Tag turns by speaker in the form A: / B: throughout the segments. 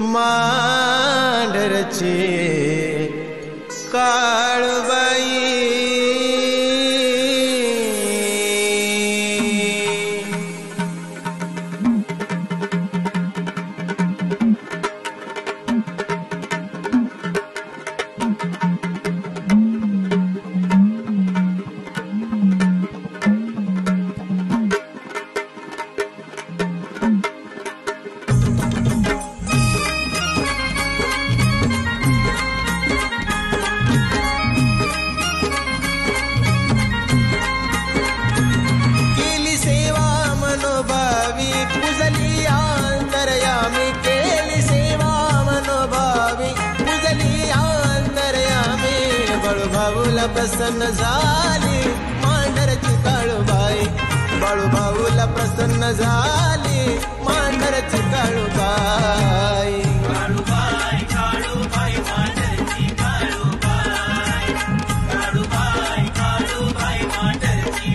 A: मांढरची काळूबाई बाळूभाऊला प्रसन्न झाली मांढरची काळूबाई बाळूभाऊला प्रसन्न झाली मांढरची काळूबाई काळूबाई काळूबाई मांढरची काळूबाई काळूबाई काळूबाई मांढरची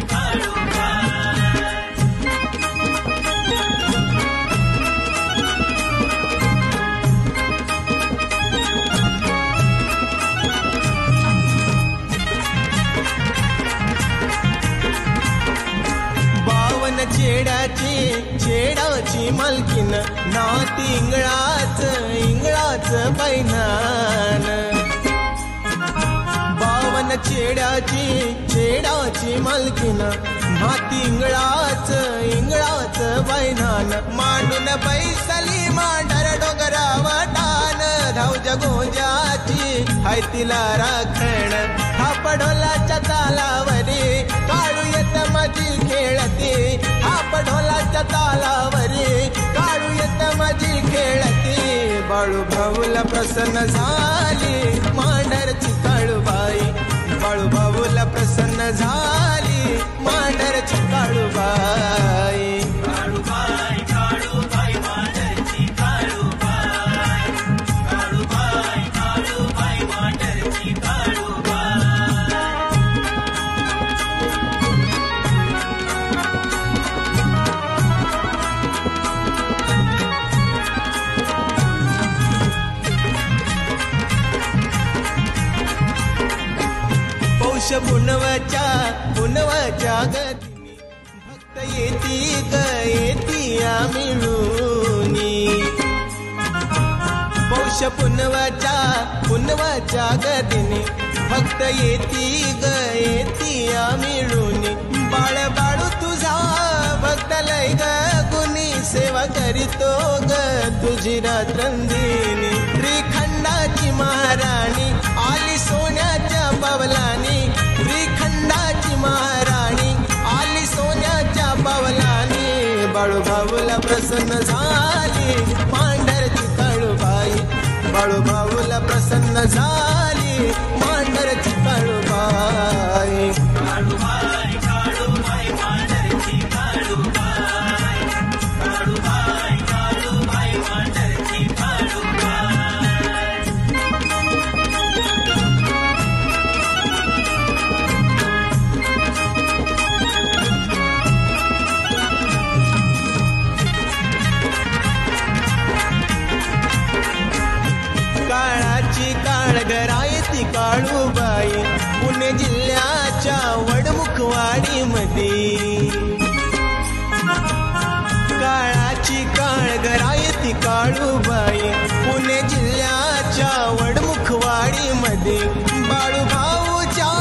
A: चेडाची मालकीन नाती इंगळाच बैनान बावन चेडाची मालकीन नाती इंगळाच बैनान मांडून बैसली मांढर डोंगरावटान धावजा गोंजाची हाय तिला राखण हा पढोलाच्या तालावरी काळू येत माझी खेळती हा पढोलाच्या तालावरी काळू येत माझी खेळती बाळूभाऊला प्रसन्न झाली मांढरची काळूबाई बाळूभाऊला प्रसन्न झाली मांढरची काळूबाई काळूबाई काळूबाई मांढरची काळूबाई काळूबाई काळूबाई मांढरची पुनवाच्या गतीने भक्त येती मिळूनी पौष पुनवाच्या गतीने भक्त येती मिळूनी बाळू तुझा भक्त लय ग गुणी सेवा करीतो ग तुझी रात्रंदिनी श्रीखंडाची महाराणी आली सोन्याच्या पावलानी श्रीखंडाची महाराणी आली सोन्याच्या पावलानी बाळूभाऊला प्रसन्न झाली मांढरची काळूबाई बाळूभाऊला प्रसन्न झाली मांढरची काळूबाई काळूबाई काळूबाई मांढरची काळूबाई काळूबाई काळूबाई मांढरची काळगरायती काळूबाई पुणे जिल्ह्याच्या वडमुखवाडीमध्ये काळाची काळगरायती काळूबाई पुणे जिल्ह्याच्या वडमुखवाडीमध्ये बाळूभाऊच्या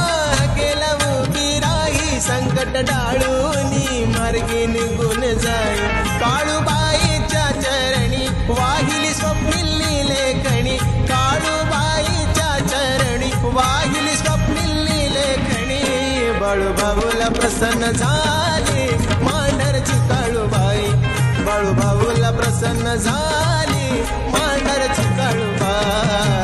A: गेला उभी राही संकट डाळूनी मार्गी निघून जाई काळूबाईच्या चरणी वाहिली स्वप्निली लेखणी काळूबाईच्या चरणी वाहिली स्वप्निली लेखणी बाळूभाऊला प्रसन्न झाली मांढरची काळूबाई बाळूभाऊला प्रसन्न झाली मांढरची काळूबाई